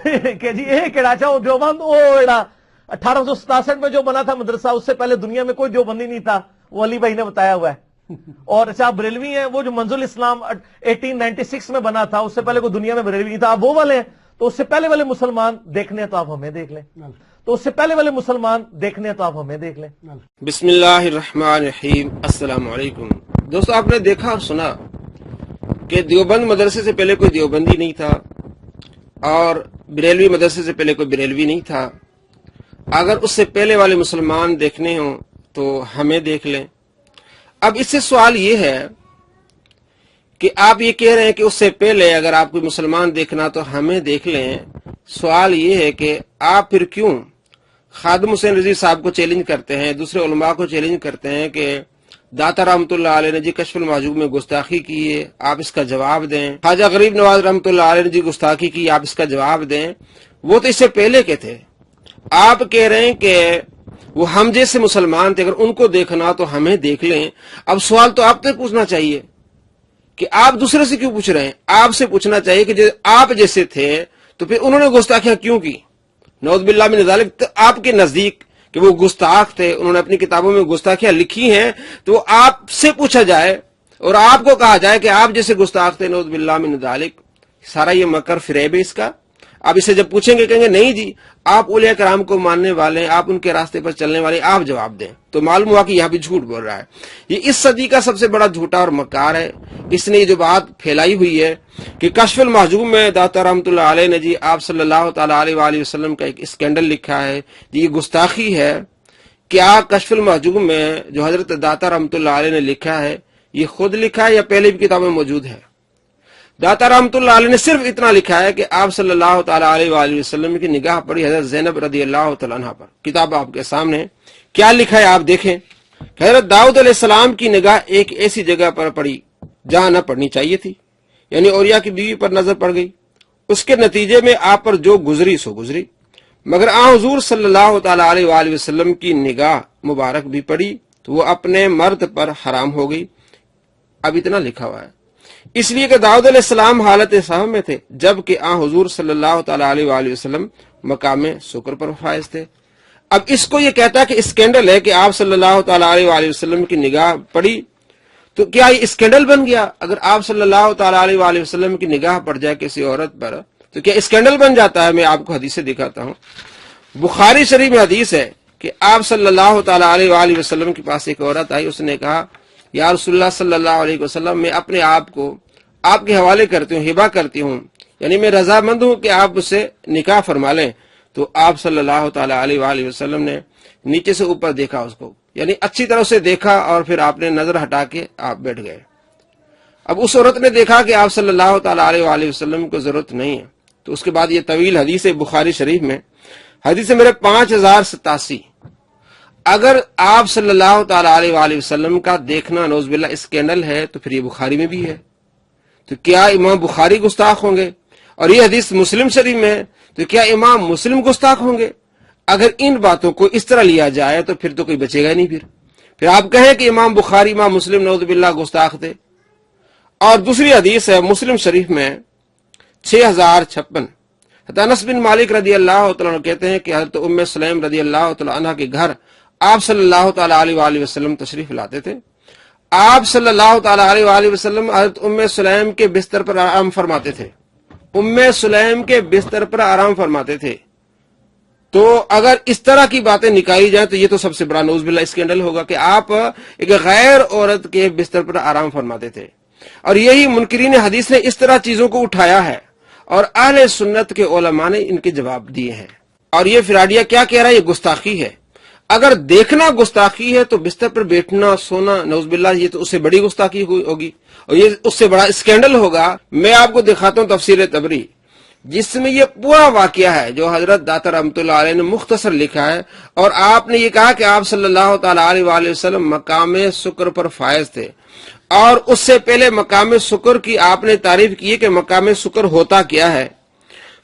کہ جی یہ کہڑا وہ دیوبند وہ 1867 میں جو بنا تھا مدرسہ، اس سے پہلے دنیا میں کوئی دیوبندی نہیں تھا، وہ علی بھائی نے بتایا ہوا ہے۔ اور اچھا بریلوی ہیں، وہ جو منزل اسلام 1896 میں بنا تھا، اس سے پہلے کوئی دنیا میں بریلوی نہیں تھا، آپ وہ والے ہیں، تو اس سے پہلے والے مسلمان دیکھنے ہیں تو آپ ہمیں دیکھ لیں، تو اس سے پہلے والے مسلمان دیکھنے ہیں تو آپ ہمیں دیکھ لیں۔ بسم اللہ الرحمن الرحیم۔ السلام علیکم دوستو، آپ نے دیکھا اور سنا کہ دیوبند مدرسے سے پہلے کوئی دیوبندی نہیں تھا اور بریلوی مدرسے سے پہلے کوئی بریلوی نہیں تھا۔ اگر اس سے پہلے والے مسلمان دیکھنے ہوں تو ہمیں دیکھ لیں۔ اب اس سے سوال یہ ہے کہ آپ یہ کہہ رہے ہیں کہ اس سے پہلے اگر آپ کوئی مسلمان دیکھنا تو ہمیں دیکھ لیں۔ سوال یہ ہے کہ آپ پھر کیوں خادم حسین رضوی صاحب کو چیلنج کرتے ہیں، دوسرے علماء کو چیلنج کرتے ہیں کہ داتا رحمۃ اللہ علیہ نے جی کشف المحجوب میں گستاخی کی ہے، آپ اس کا جواب دیں۔ خواجہ غریب نواز رحمۃ اللہ علیہ نے جی گستاخی کی، آپ اس کا جواب دیں۔ وہ تو اس سے پہلے کے تھے، آپ کہہ رہے ہیں کہ وہ ہم جیسے مسلمان تھے، اگر ان کو دیکھنا تو ہمیں دیکھ لیں۔ اب سوال تو آپ سے پوچھنا چاہیے کہ آپ دوسرے سے کیوں پوچھ رہے ہیں؟ آپ سے پوچھنا چاہیے کہ آپ جیسے تھے تو پھر انہوں نے گستاخیاں کیوں کی؟ نعوذ باللہ من ذالک۔ تو آپ کے نزدیک کہ وہ گستاخ تھے، انہوں نے اپنی کتابوں میں گستاخیاں لکھی ہیں، تو آپ سے پوچھا جائے اور آپ کو کہا جائے کہ آپ جیسے گستاخ تھے، نعوذ باللہ من ذالک۔ سارا یہ مکر فریب ہے اس کا۔ آپ اسے جب پوچھیں گے کہیں گے نہیں جی آپ اولیاء کرام کو ماننے والے ہیں، آپ ان کے راستے پر چلنے والے، آپ جواب دیں، تو معلوم ہوا کہ یہاں بھی جھوٹ بول رہا ہے۔ یہ اس صدی کا سب سے بڑا جھوٹا اور مکار ہے۔ اس نے یہ جو بات پھیلائی ہوئی ہے کہ کشف المحجوب میں داتا رحمۃ اللہ علیہ نے جی آپ صلی اللہ تعالی علیہ وآلہ وسلم کا ایک اسکینڈل لکھا ہے، جی یہ گستاخی ہے۔ کیا کشف المحجوب میں جو حضرت داتا رحمۃ اللہ علیہ نے لکھا ہے یہ خود لکھا ہے یا پہلے بھی کتابوں میں موجود ہے؟ داتا رحمۃ اللہ علیہ نے صرف اتنا لکھا ہے کہ آپ صلی اللہ تعالی علیہ وآلہ وسلم کی نگاہ پڑی حضرت زینب رضی اللہ تعالیٰ عنہ پر۔ کتاب آپ کے سامنے کیا لکھا ہے آپ دیکھیں کہ حضرت داؤد علیہ السلام کی نگاہ ایک ایسی جگہ پر پڑی جہاں نہ پڑنی چاہیے تھی، یعنی اوریا کی بیوی پر نظر پڑ گئی، اس کے نتیجے میں آپ پر جو گزری سو گزری، مگر حضور صلی اللہ تعالی علیہ وآلہ وسلم کی نگاہ مبارک بھی پڑی تو وہ اپنے مرد پر حرام ہو گئی۔ اب اتنا لکھا ہوا ہے، اس لیے کہ داؤد علیہ السلام حالت صحو میں تھے جبکہ حضور صلی اللہ تعالی علیہ وآلہ وسلم مقام شکر پر فائز تھے۔ اب اس کو یہ کہتا ہے کہ اسکینڈل ہے کہ آپ صلی اللہ تعالی علیہ وآلہ وسلم کی نگاہ پڑی، تو کیا یہ اسکینڈل بن گیا؟ اگر آپ صلی اللہ تعالی علیہ وآلہ وسلم کی نگاہ پڑ جائے کسی عورت پر تو کیا اسکینڈل بن جاتا ہے؟ میں آپ کو حدیثیں دکھاتا ہوں۔ بخاری شریف میں حدیث ہے کہ آپ صلی اللہ تعالی علیہ وآلہ وسلم کے پاس ایک عورت آئی، اس نے کہا یا رسول اللہ صلی اللہ علیہ وسلم میں اپنے آپ کو آپ کے حوالے کرتی ہوں، ہبہ کرتی ہوں، یعنی میں رضامند ہوں کہ آپ اس سے نکاح فرما لیں۔ تو آپ صلی اللہ تعالی علیہ وآلہ وسلم نے نیچے سے اوپر دیکھا اس کو، یعنی اچھی طرح سے دیکھا، اور پھر آپ نے نظر ہٹا کے آپ بیٹھ گئے۔ اب اس عورت نے دیکھا کہ آپ صلی اللہ تعالی علیہ وآلہ وسلم کو ضرورت نہیں ہے، تو اس کے بعد یہ طویل حدیث ہے بخاری شریف میں، حدیث میرے 5087۔ اگر آپ صلی اللہ تعالی علیہ وآلہ وسلم کا دیکھنا نعوذ باللہ اسکینڈل ہے تو پھر یہ بخاری میں بھی ہے، تو کیا امام بخاری گستاخ ہوں گے؟ اور یہ حدیث مسلم شریف میں ہے، تو کیا امام مسلم گستاخ ہوں گے؟ اگر ان باتوں کو اس طرح لیا جائے تو پھر تو کوئی بچے گا نہیں۔ پھر آپ کہیں کہ امام بخاری امام مسلم نعوذ باللہ گستاخ تھے۔ اور دوسری حدیث ہے مسلم شریف میں 6056، انس بن مالک رضی اللہ تعالیٰ عنہ کہتے ہیں کہ حضرت ام سلیم رضی اللہ تعالیٰ عنہ کے گھر آپ صلی اللہ تعالی علیہ وآلہ وسلم تشریف لاتے تھے۔ آپ صلی اللہ تعالی علیہ وآلہ وسلم حضرت ام سلیم کے بستر پر آرام فرماتے تھے، ام سلیم کے بستر پر آرام فرماتے تھے۔ تو اگر اس طرح کی باتیں نکالی جائیں تو یہ تو سب سے بڑا نعوذ باللہ اسکینڈل ہوگا کہ آپ ایک غیر عورت کے بستر پر آرام فرماتے تھے۔ اور یہی منکرین حدیث نے اس طرح چیزوں کو اٹھایا ہے، اور اہل سنت کے علماء نے ان کے جواب دیے ہیں۔ اور یہ فراڈیا کیا کہہ رہا ہے؟ یہ گستاخی ہے۔ اگر دیکھنا گستاخی ہے تو بستر پر بیٹھنا سونا نعوذ باللہ یہ تو اس سے بڑی گستاخی ہوگی، اور یہ اس سے بڑا اسکینڈل ہوگا۔ میں آپ کو دکھاتا ہوں تفسیر تبری، جس میں یہ پورا واقعہ ہے جو حضرت داتا رحمۃ اللہ علیہ نے مختصر لکھا ہے، اور آپ نے یہ کہا کہ آپ صلی اللہ تعالی علیہ وآلہ وسلم مقام شکر پر فائز تھے، اور اس سے پہلے مقام شکر کی آپ نے تعریف کی کہ مقام شکر ہوتا کیا ہے۔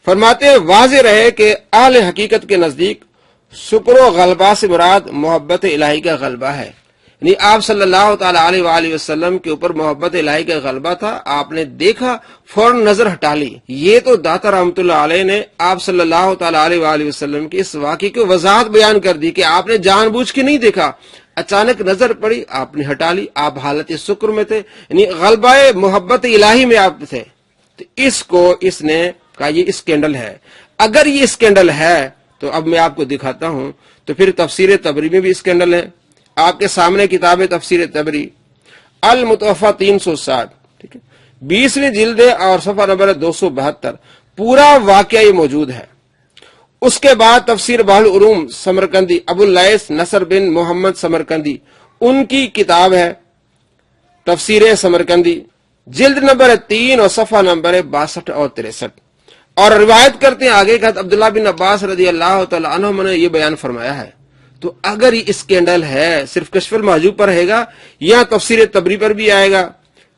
فرماتے ہیں واضح رہے کہ اہل حقیقت کے نزدیک شکر و غلبہ سے مراد محبت الہی کا غلبہ ہے، یعنی آپ صلی اللہ تعالی علیہ وآلہ وسلم کے اوپر محبت الہی کا غلبہ تھا، آپ نے دیکھا فوراً نظر ہٹا لی۔ یہ تو داتا رحمۃ اللہ علیہ نے آپ صلی اللہ تعالی علیہ وآلہ وسلم کی اس واقعے کی وضاحت بیان کر دی کہ آپ نے جان بوجھ کے نہیں دیکھا، اچانک نظر پڑی، آپ نے ہٹا لی، آپ حالت شکر میں تھے، یعنی غلبہ محبت الہی میں آپ تھے۔ تو اس نے کہا یہ اسکینڈل ہے۔ اگر یہ اسکینڈل ہے تو اب میں آپ کو دکھاتا ہوں، تو پھر تفسیر تبری میں بھی اسکینڈل ہے۔ آپ کے سامنے کتاب تفسیر تبری المتوفا 360، ٹھیک ہے، 20ویں جلد ہے اور صفحہ نمبر 272، پورا واقعہ یہ موجود ہے۔ اس کے بعد تفسیر بحر العلوم سمرقندی، ابو اللیث نصر بن محمد سمرقندی، ان کی کتاب ہے تفسیر سمرقندی، جلد نمبر 3 اور صفحہ نمبر 62 اور 63، اور روایت کرتے ہیں آگے کہ عبداللہ بن عباس رضی اللہ تعالی عنہ نے یہ بیان فرمایا ہے۔ تو اگر یہ اسکینڈل ہے، صرف کشف المحجوب پر رہے گا یا تفسیر تبری پر بھی آئے گا،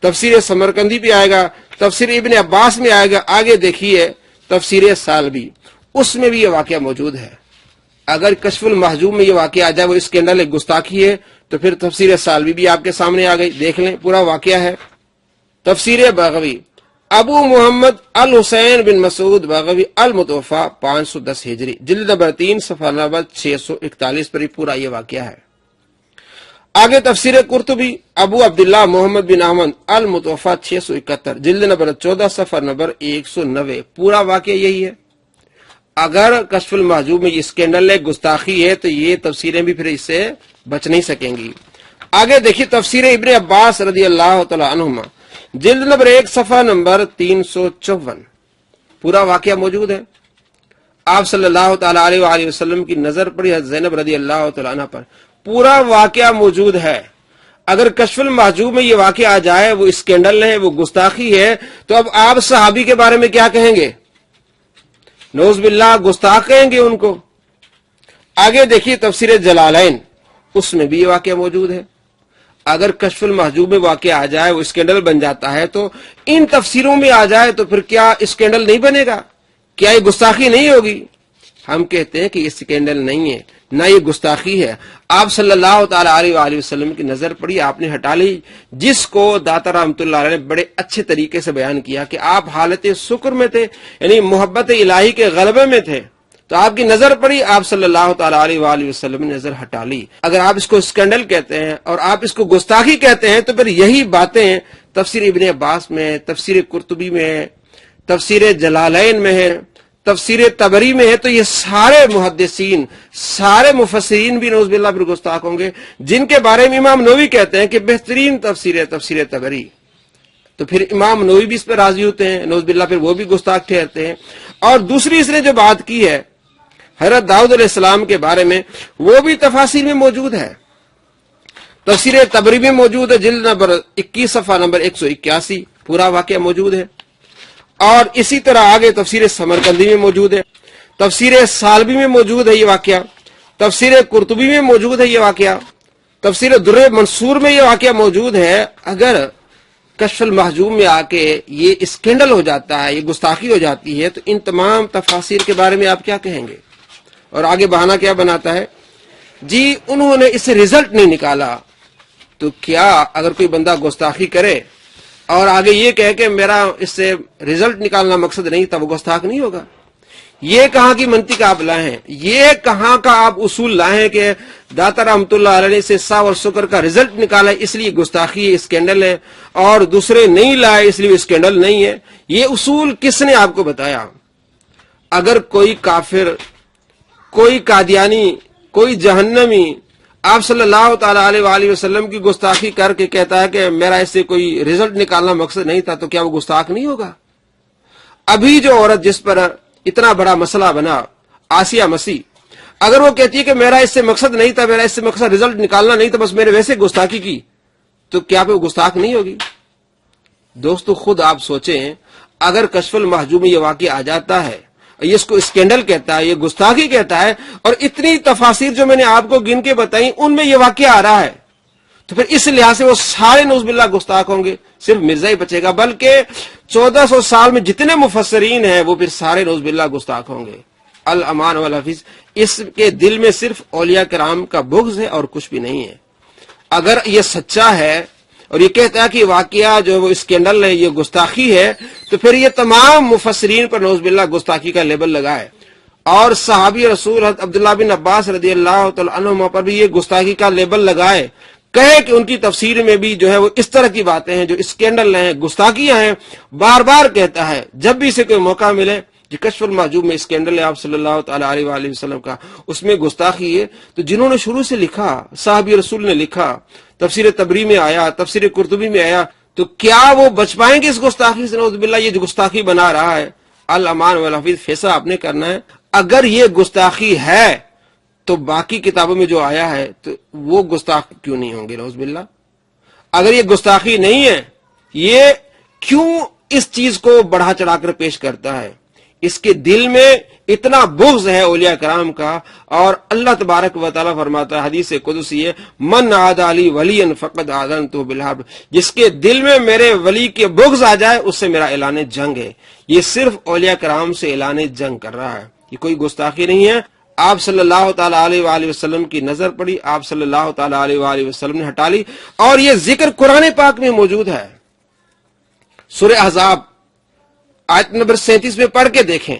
تفسیر سمرقندی بھی آئے گا، تفسیر ابن عباس میں آئے گا، آگے دیکھیے تفسیر سالبی، اس میں بھی یہ واقعہ موجود ہے۔ اگر کشف المحجوب میں یہ واقعہ آ جائے وہ اسکینڈل ایک گستاخی ہے، تو پھر تفسیر سالبی بھی آپ کے سامنے آ گئی، دیکھ لیں پورا واقعہ ہے۔ تفسیر بغوی ابو محمد الحسین بن مسعود بغوی المتوفا 510 ہجری، جلد نمبر 3 صفحہ نمبر 641 پر پورا یہ واقعہ ہے۔ آگے تفسیر قرطبی ابو عبداللہ محمد بن احمد المتوفا 671، جلد نمبر 14 صفحہ نمبر 190، پورا واقعہ یہی ہے۔ اگر کشف المحجوب میں یہ اسکینڈل ہے، گستاخی ہے، تو یہ تفسیریں بھی پھر اس سے بچ نہیں سکیں گی۔ آگے دیکھیے تفسیر ابن عباس رضی اللہ تعالی عنہما، جلد نمبر 1 صفحہ نمبر 354، پورا واقعہ موجود ہے۔ آپ صلی اللہ تعالی علیہ وآلہ وسلم کی نظر پڑی حضرت زینب رضی اللہ تعالی عنہ پر، پورا واقعہ موجود ہے۔ اگر کشف المحجوب میں یہ واقعہ آ جائے وہ اسکینڈل ہے، وہ گستاخی ہے، تو اب آپ صحابی کے بارے میں کیا کہیں گے؟ نعوذ باللہ گستاخ کہیں گے ان کو۔ آگے دیکھیے تفسیر جلالین، اس میں بھی یہ واقعہ موجود ہے۔ اگر کشف المحجوب میں واقعہ آ جائے وہ اسکینڈل بن جاتا ہے، تو ان تفسیروں میں آ جائے تو پھر کیا اسکینڈل نہیں بنے گا؟ کیا یہ گستاخی نہیں ہوگی؟ ہم کہتے ہیں کہ یہ اسکینڈل نہیں ہے، نہ یہ گستاخی ہے۔ آپ صلی اللہ تعالی علیہ وآلہ وسلم کی نظر پڑی، آپ نے ہٹا لی، جس کو داتا رحمۃ اللہ علیہ نے بڑے اچھے طریقے سے بیان کیا کہ آپ حالت شکر میں تھے، یعنی محبت الہی کے غلبے میں تھے، تو آپ کی نظر پڑی، آپ صلی اللہ تعالی علیہ وآلہ وسلم نے نظر ہٹا لی۔ اگر آپ اس کو اسکینڈل کہتے ہیں اور آپ اس کو گستاخی کہتے ہیں، تو پھر یہی باتیں تفسیر ابن عباس میں، تفسیر قرطبی میں، تفسیر جلالین میں ہے، تفسیر تبری میں ہے، تو یہ سارے محدثین، سارے مفسرین بھی نعوذ باللہ پھر گستاخ ہوں گے، جن کے بارے میں امام نووی کہتے ہیں کہ بہترین تفسیر ہے تفسیر تبری، تو پھر امام نووی بھی اس پہ راضی ہوتے ہیں، نعوذ باللہ پھر وہ بھی گستاخ ٹھہرتے ہیں۔ اور دوسری اس نے جو بات کی ہے حضرت داؤد علیہ السلام کے بارے میں، وہ بھی تفاسیر میں موجود ہے، تفسیر تبری میں موجود ہے، جلد نمبر 21 صفحہ نمبر 181، پورا واقعہ موجود ہے۔ اور اسی طرح آگے تفسیر سمرقندی میں موجود ہے، تفسیر سالبی میں موجود ہے یہ واقعہ، تفسیر قرطبی میں موجود ہے یہ واقعہ، تفسیر در منصور میں یہ واقعہ موجود ہے۔ اگر کشف المحجوب میں آ کے یہ اسکینڈل ہو جاتا ہے، یہ گستاخی ہو جاتی ہے، تو ان تمام تفاسیر کے بارے میں آپ کیا کہیں گے؟ اور آگے بہانہ کیا بناتا ہے؟ جی انہوں نے اس سے رزلٹ نہیں نکالا۔ تو کیا اگر کوئی بندہ گستاخی کرے اور آگے یہ کہے کہ میرا اس سے رزلٹ نکالنا مقصد نہیں تھا، وہ گستاخ نہیں ہوگا؟ یہ کہاں کی منطق آپ لائے ہیں؟ یہ کہاں کا آپ اصول لائے ہیں کہ داتا رحمۃ اللہ علیہ سے سا اور شکر کا رزلٹ نکالا ہے اس لیے گستاخی ہے، اسکینڈل ہے، اور دوسرے نہیں لائے اس لیے اسکینڈل نہیں ہے؟ یہ اصول کس نے آپ کو بتایا؟ اگر کوئی کافر، کوئی قادیانی، کوئی جہنمی آپ صلی اللہ تعالی علیہ وآلہ وسلم کی گستاخی کر کے کہتا ہے کہ میرا اس سے کوئی رزلٹ نکالنا مقصد نہیں تھا، تو کیا وہ گستاخ نہیں ہوگا؟ ابھی جو عورت جس پر اتنا بڑا مسئلہ بنا، آسیہ مسیح، اگر وہ کہتی ہے کہ میرا اس سے مقصد نہیں تھا، میرا اس سے مقصد رزلٹ نکالنا نہیں تھا، بس میرے ویسے گستاخی کی، تو کیا وہ گستاخ نہیں ہوگی؟ دوستو خود آپ سوچیں، اگر کشف المحجوب میں یہ واقعہ آ جاتا ہے، یہ اس کو اسکینڈل کہتا ہے، یہ گستاخی کہتا ہے، اور اتنی تفاسیر جو میں نے آپ کو گن کے بتائی ان میں یہ واقعہ آ رہا ہے، تو پھر اس لحاظ سے وہ سارے نعوذ باللہ گستاخ ہوں گے، صرف مرزا ہی بچے گا، بلکہ 1400 سال میں جتنے مفسرین ہیں وہ پھر سارے نعوذ باللہ گستاخ ہوں گے۔ الامان والحفیظ، اس کے دل میں صرف اولیاء کرام کا بغض ہے اور کچھ بھی نہیں ہے۔ اگر یہ سچا ہے اور یہ کہتا ہے کہ واقعہ جو وہ اسکینڈل ہے یہ گستاخی ہے، تو پھر یہ تمام مفسرین پر نعوذ باللہ گستاخی کا لیبل لگائے، اور صحابی رسول حضرت عبداللہ بن عباس رضی اللہ تعالی عنہما پر بھی یہ گستاخی کا لیبل لگائے، کہے کہ ان کی تفسیر میں بھی جو ہے وہ اس طرح کی باتیں ہیں جو اسکینڈل ہیں، گستاخیاں ہیں، بار بار کہتا ہے جب بھی اسے کوئی موقع ملے کہ کشف المحجوب میں اسکینڈل ہے آپ صلی اللہ تعالی علیہ وآلہ وسلم کا، اس میں گستاخی ہے۔ تو جنہوں نے شروع سے لکھا، صحابی رسول نے لکھا، تفسیر تبری میں آیا، تفسیر قرطبی میں آیا، تو کیا وہ بچ پائیں گے اس گستاخی سے؟ نعوذ باللہ یہ جو گستاخی بنا رہا ہے، الامان والحفیظ، فیصلہ آپ نے کرنا ہے۔ اگر یہ گستاخی ہے تو باقی کتابوں میں جو آیا ہے تو وہ گستاخ کیوں نہیں ہوں گے؟ نعوذ باللہ اگر یہ گستاخی نہیں ہے، یہ کیوں اس چیز کو بڑھا چڑھا کر پیش کرتا ہے؟ اس کے دل میں اتنا بغض ہے اولیاء کرام کا، اور اللہ تبارک و تعالیٰ فرماتا ہے حدیث قدسی ہے، من عادى لي وليا فقد آذنته بالحرب، جس کے دل میں میرے ولی کے بغض آ جائے اس سے میرا اعلان جنگ ہے۔ یہ صرف اولیاء کرام سے اعلان جنگ کر رہا ہے، یہ کوئی گستاخی نہیں ہے۔ آپ صلی اللہ تعالی علیہ وآلہ وسلم کی نظر پڑی، آپ صلی اللہ تعالی علیہ وآلہ وسلم نے ہٹا لی، اور یہ ذکر قرآن پاک میں موجود ہے۔ سورہ احزاب آیت نمبر 37 میں پڑھ کے دیکھیں،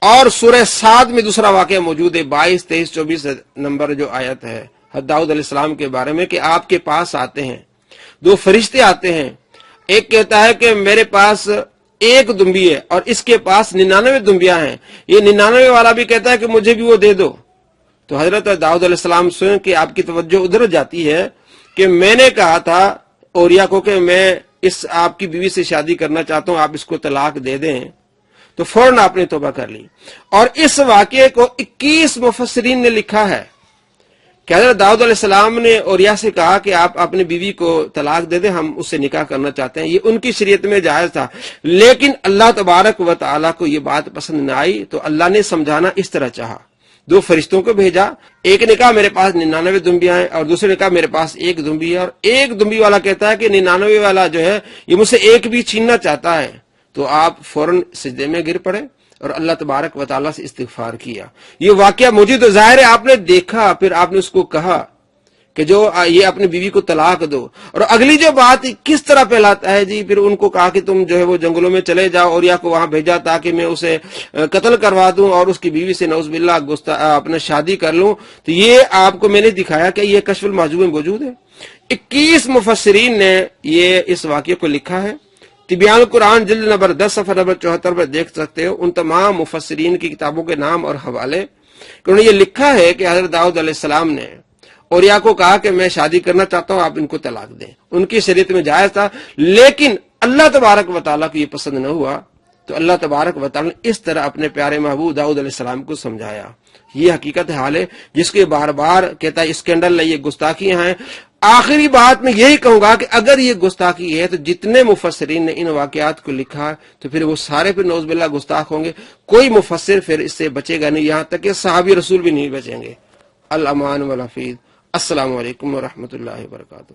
اور سورہ صاد میں دوسرا واقعہ موجود ہے، 22، 23، 24 نمبر جو آیت ہے حضرت داؤد علیہ السلام کے بارے میں، کہ آپ کے پاس آتے ہیں دو فرشتے آتے ہیں، ایک کہتا ہے کہ میرے پاس ایک دمبی ہے اور اس کے پاس 99 دمبیاں ہیں، یہ 99 والا بھی کہتا ہے کہ مجھے بھی وہ دے دو۔ تو حضرت داؤد علیہ السلام سن کہ آپ کی توجہ ادھر جاتی ہے کہ میں نے کہا تھا اوریا کو کہ میں اس آپ کی بیوی سے شادی کرنا چاہتا ہوں، آپ اس کو طلاق دے دیں، تو فوراً آپ نے توبہ کر لی۔ اور اس واقعے کو 21 مفسرین نے لکھا ہے کہ حضرت داؤد علیہ السلام نے اوریا سے کہا کہ آپ اپنی بیوی کو طلاق دے دیں، ہم اس سے نکاح کرنا چاہتے ہیں۔ یہ ان کی شریعت میں جائز تھا، لیکن اللہ تبارک و تعالیٰ کو یہ بات پسند نہ آئی، تو اللہ نے سمجھانا اس طرح چاہا، دو فرشتوں کو بھیجا، ایک نے کہا میرے پاس 99 دمبیاں ہیں، اور دوسرے نے کہا میرے پاس ایک دمبی ہے، اور ایک دمبی والا کہتا ہے کہ 99 والا جو ہے یہ مجھ سے ایک بھی چھیننا چاہتا ہے۔ تو آپ فوراً سجدے میں گر پڑے اور اللہ تبارک و تعالیٰ سے استغفار کیا۔ یہ واقعہ موجود ہے، ظاہر ہے آپ نے دیکھا، پھر آپ نے اس کو کہا کہ جو یہ اپنی بیوی کو طلاق دو۔ اور اگلی جو بات کس طرح پھیلاتا ہے جی، پھر ان کو کہا کہ تم جو ہے وہ جنگلوں میں چلے جاؤ، اور یا کو وہاں بھیجا تاکہ میں اسے قتل کروا دوں اور اس کی بیوی سے نعوذ باللہ اپنا شادی کر لوں۔ تو یہ آپ کو میں نے دکھایا کہ یہ کشف المحجوب میں موجود ہے۔ 21 مفسرین نے یہ اس واقعے کو لکھا ہے، تبیان القرآن جلد نمبر 10 صفحہ نمبر 74 پر دیکھ سکتے ہو ان تمام مفسرین کی کتابوں کے نام اور حوالے، کہ انہوں نے یہ لکھا ہے کہ حضرت داؤد علیہ السلام نے اوریا کو کہا کہ میں شادی کرنا چاہتا ہوں، آپ ان کو طلاق دیں۔ ان کی شریعت میں جائز تھا، لیکن اللہ تبارک و تعالیٰ کو یہ پسند نہ ہوا، تو اللہ تبارک و تعالیٰ نے اس طرح اپنے پیارے محبوب داؤد علیہ السلام کو سمجھایا۔ یہ حقیقت حال ہے جس کے بار بار کہتا ہے اسکینڈل ہے، یہ گستاخیاں ہیں۔ آخری بات میں یہی کہوں گا کہ اگر یہ گستاخی ہے تو جتنے مفسرین نے ان واقعات کو لکھا تو پھر وہ سارے پھر نعوذ باللہ گستاخ ہوں گے، کوئی مفسر پھر اس سے بچے گا نہیں، یہاں تک کہ صحابی رسول بھی نہیں بچیں گے۔ الامان والحفیظ۔ السلام علیکم ورحمۃ اللہ وبرکاتہ۔